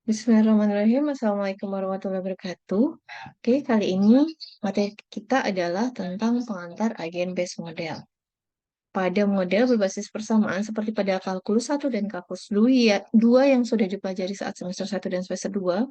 Bismillahirrahmanirrahim. Assalamualaikum warahmatullahi wabarakatuh. Oke, kali ini materi kita adalah tentang pengantar agen base model. Pada model berbasis persamaan seperti pada kalkulus 1 dan kalkulus 2 yang sudah dipelajari saat semester 1 dan semester 2,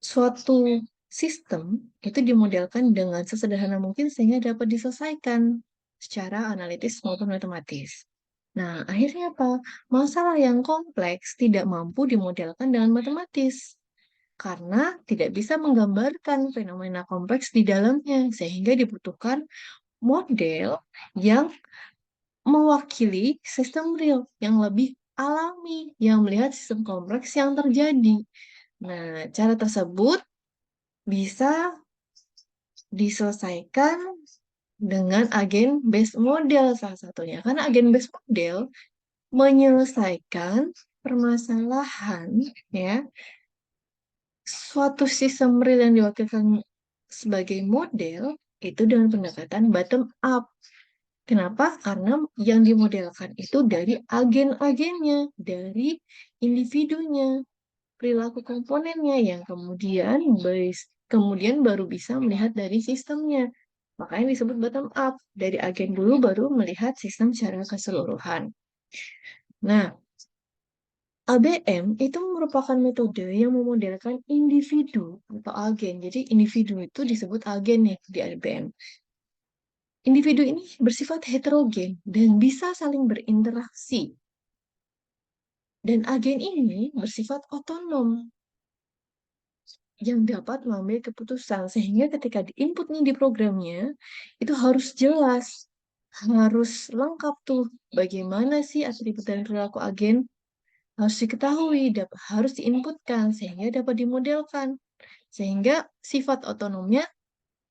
suatu sistem itu dimodelkan dengan sesederhana mungkin sehingga dapat diselesaikan secara analitis maupun matematis. Nah, akhirnya apa? Masalah yang kompleks tidak mampu dimodelkan dengan matematis karena tidak bisa menggambarkan fenomena kompleks di dalamnya, sehingga dibutuhkan model yang mewakili sistem real, yang lebih alami, yang melihat sistem kompleks yang terjadi. Nah, cara tersebut bisa diselesaikan dengan agen base model salah satunya. Karena agen base model menyelesaikan permasalahan ya suatu sistem real yang diwakilkan sebagai model itu dengan pendekatan bottom up. Kenapa? Karena yang dimodelkan itu dari agen-agennya, dari individunya, perilaku komponennya yang kemudian baru bisa melihat dari sistemnya. Makanya disebut bottom up. Dari agen dulu baru melihat sistem secara keseluruhan. Nah, ABM itu merupakan metode yang memodelkan individu atau agen. Jadi individu itu disebut agen nih di ABM. Individu ini bersifat heterogen dan bisa saling berinteraksi. Dan agen ini bersifat otonom yang dapat mengambil keputusan. Sehingga ketika diinput nih di programnya, itu harus jelas, harus lengkap tuh bagaimana sih atribut dan perilaku agen harus diketahui, harus diinputkan sehingga dapat dimodelkan. Sehingga sifat otonomnya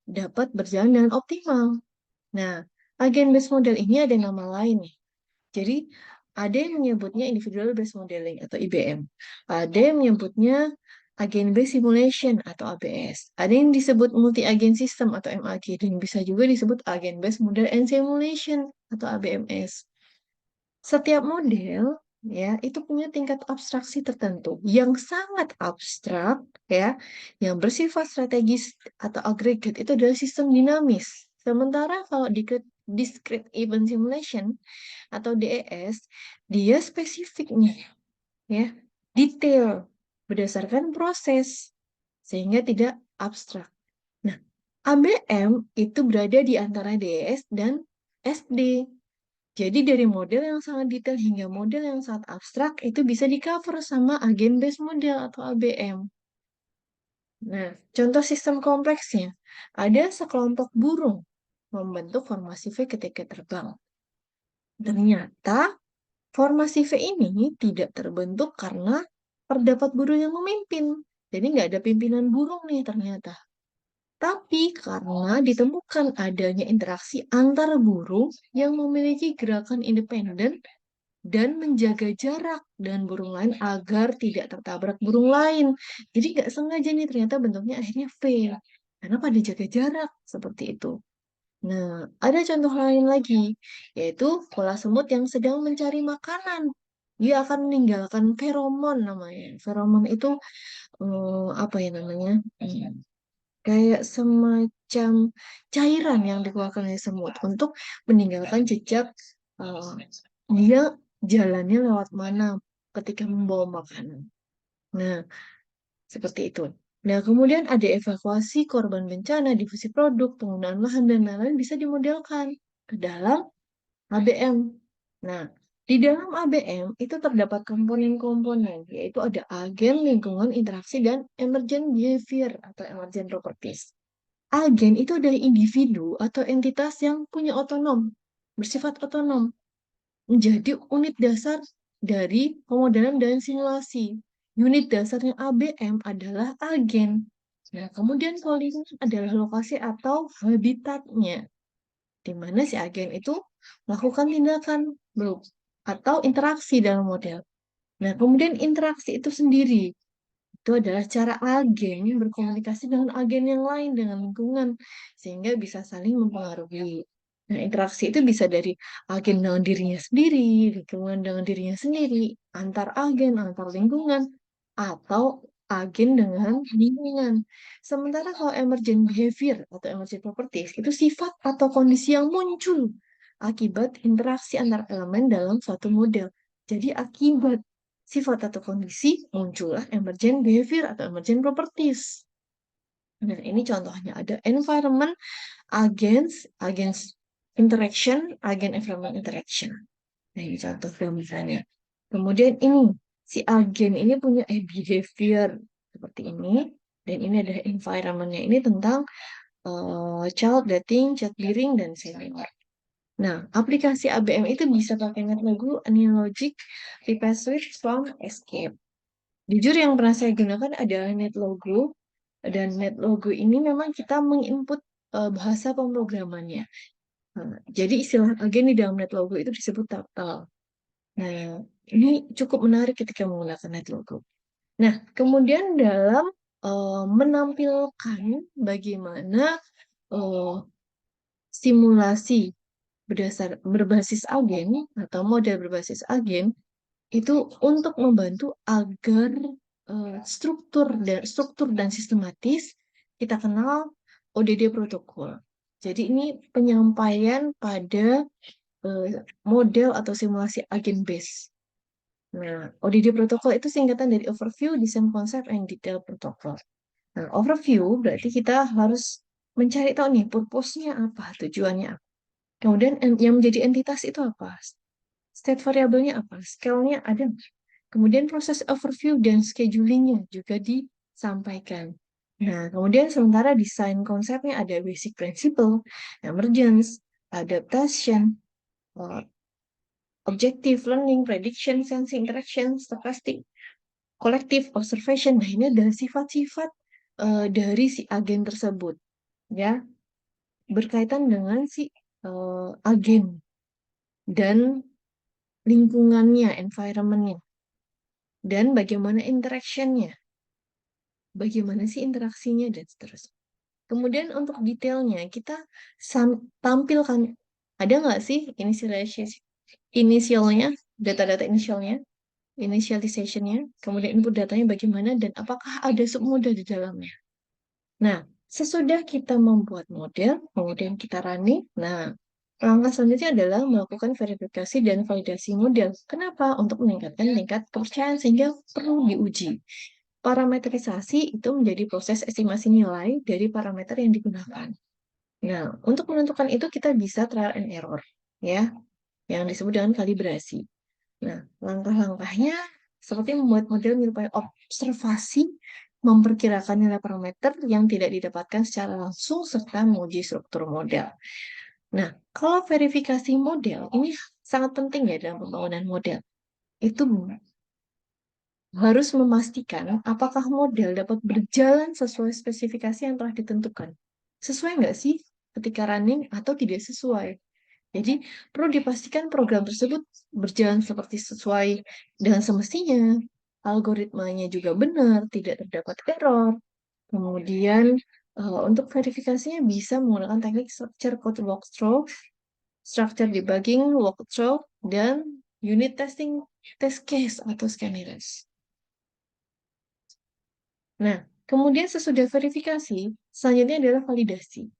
dapat berjalan dengan optimal. Nah, agen based model ini ada nama lain nih. Jadi, ada yang menyebutnya individual based modeling atau IBM. Ada yang menyebutnya agen based simulation atau ABS. Ada yang disebut multi agent system atau MAG dan bisa juga disebut agen based model and simulation atau ABMS. Setiap model ya itu punya tingkat abstraksi tertentu yang sangat abstrak ya, yang bersifat strategis atau agregat itu adalah sistem dinamis. Sementara kalau di discrete event simulation atau DES dia spesifik nih ya, detail berdasarkan proses sehingga tidak abstrak. Nah, ABM itu berada di antara DES dan SD. Jadi dari model yang sangat detail hingga model yang sangat abstrak itu bisa di-cover sama agen based model atau ABM. Nah, contoh sistem kompleksnya. Ada sekelompok burung membentuk formasi V ketika terbang. Ternyata formasi V ini tidak terbentuk karena terdapat burung yang memimpin. Jadi nggak ada pimpinan burung nih ternyata. Tapi karena ditemukan adanya interaksi antar burung yang memiliki gerakan independen dan menjaga jarak dengan burung lain agar tidak tertabrak burung lain. Jadi nggak sengaja nih ternyata bentuknya akhirnya V. Karena pada jaga jarak seperti itu. Nah, ada contoh lain lagi, yaitu pola semut yang sedang mencari makanan. Dia akan meninggalkan feromon namanya. Feromon itu apa ya namanya? Kayak semacam cairan yang dikeluarkan oleh semut untuk meninggalkan jejak uh, dia jalannya lewat mana ketika membawa makanan. Nah, seperti itu. Nah, kemudian ada evakuasi korban bencana, difusi produk, penggunaan lahan, dan lain-lain bisa dimodelkan ke dalam ABM. Nah, di dalam ABM itu terdapat komponen-komponen, yaitu ada agen, lingkungan, interaksi, dan emergent behavior atau emergent properties. Agen itu adalah individu atau entitas yang punya otonom, bersifat otonom, menjadi unit dasar dari pemodelan dan simulasi. Unit dasarnya ABM adalah agen. Nah, kemudian poligon adalah lokasi atau habitatnya, di mana si agen itu melakukan tindakan atau interaksi dalam model. Nah, kemudian interaksi itu sendiri itu adalah cara agen berkomunikasi dengan agen yang lain, dengan lingkungan, sehingga bisa saling mempengaruhi. Nah, interaksi itu bisa dari agen dengan dirinya sendiri, lingkungan dengan dirinya sendiri, antar agen, antar lingkungan, atau agen dengan lingkungan. Sementara kalau emergent behavior atau emergent properties itu sifat atau kondisi yang muncul akibat interaksi antar elemen dalam suatu model. Jadi akibat sifat atau kondisi muncullah emergent behavior atau emergent properties. Nah, ini contohnya ada environment, against interaction, agent environment interaction. Nah, ini contoh gambarannya. Kemudian ini, si agen ini punya behavior seperti ini, dan ini adalah environment-nya. Ini tentang child dating, child bearing, dan senior. Nah, aplikasi ABM itu bisa pakai NetLogo, Analogic, Repassword, Swarm, Escape. Jujur yang pernah saya gunakan adalah NetLogo, dan NetLogo ini memang kita menginput bahasa pemrogramannya. Nah, jadi istilah agen di dalam NetLogo itu disebut tuple. Nah, ini cukup menarik ketika menggunakan NetLogo. Nah, kemudian dalam menampilkan bagaimana simulasi berbasis agen atau model berbasis agen itu untuk membantu agar struktur dan sistematis kita kenal ODD protokol. Jadi ini penyampaian pada model atau simulasi agen base. Nah, ODD protokol itu singkatan dari Overview, Design Concept, and Detail Protocol. Nah, overview berarti kita harus mencari tahu nih purpose-nya apa, tujuannya apa. Kemudian yang menjadi entitas itu apa? State variabelnya apa? Scale-nya ada nggak? Kemudian proses overview dan scheduling-nya juga disampaikan. Nah, kemudian sementara desain konsepnya ada basic principle, emergence, adaptation, objective learning, prediction, sensing, interaction, stochastic, collective observation. Nah, ini adalah sifat-sifat dari si agen tersebut, ya, berkaitan dengan si agen dan lingkungannya, environment-nya, dan bagaimana interaction-nya, bagaimana sih interaksinya, dan seterusnya. Kemudian untuk detailnya, kita tampilkan, ada nggak sih inisialnya, data-data inisialnya, initialization-nya, kemudian input datanya bagaimana, dan apakah ada submodel di dalamnya. Nah, sesudah kita membuat model, kemudian kita running, nah, langkah selanjutnya adalah melakukan verifikasi dan validasi model. Kenapa? Untuk meningkatkan tingkat kepercayaan sehingga perlu diuji. Parametrisasi itu menjadi proses estimasi nilai dari parameter yang digunakan. Nah, untuk menentukan itu kita bisa trial and error, ya, yang disebut dengan kalibrasi. Nah, langkah-langkahnya seperti membuat model menyerupai observasi, memperkirakan nilai parameter yang tidak didapatkan secara langsung, serta menguji struktur model. Nah, kalau verifikasi model, ini sangat penting ya dalam pembangunan model. Itu harus memastikan apakah model dapat berjalan sesuai spesifikasi yang telah ditentukan. Sesuai nggak sih ketika running atau tidak sesuai? Jadi, perlu dipastikan program tersebut berjalan seperti sesuai dengan semestinya, algoritmanya juga benar, tidak terdapat error. Kemudian, untuk verifikasinya bisa menggunakan teknik structure code walkthrough, structure debugging walkthrough, dan unit testing test case atau scannerers. Nah, kemudian sesudah verifikasi, selanjutnya adalah validasi.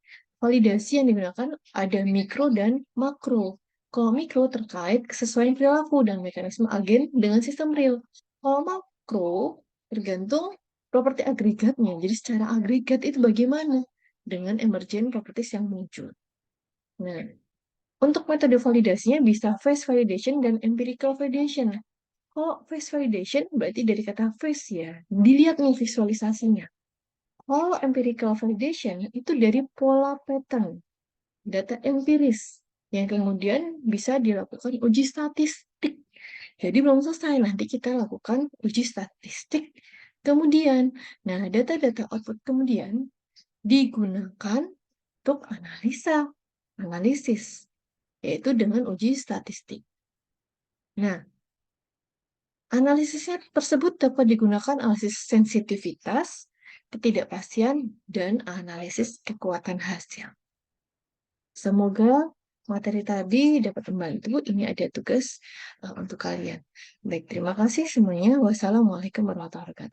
Validasi yang digunakan ada mikro dan makro. Kalau mikro terkait kesesuaian perilaku dan mekanisme agen dengan sistem real. Kalau makro tergantung properti agregatnya. Jadi secara agregat itu bagaimana dengan emergent properties yang muncul. Nah, untuk metode validasinya bisa phase validation dan empirical validation. Kalau phase validation berarti dari kata phase ya, dilihat nih visualisasinya. Kalau empirical validation itu dari pola pattern, data empiris, yang kemudian bisa dilakukan uji statistik. Jadi belum selesai, nanti kita lakukan uji statistik. Kemudian, nah data-data output kemudian digunakan untuk analisis, yaitu dengan uji statistik. Nah, analisisnya tersebut dapat digunakan analisis sensitivitas, ketidakpastian, dan analisis kekuatan hasil. Semoga materi tadi dapat membantu. Ini ada tugas untuk kalian. Baik, terima kasih semuanya. Wassalamualaikum warahmatullahi wabarakatuh.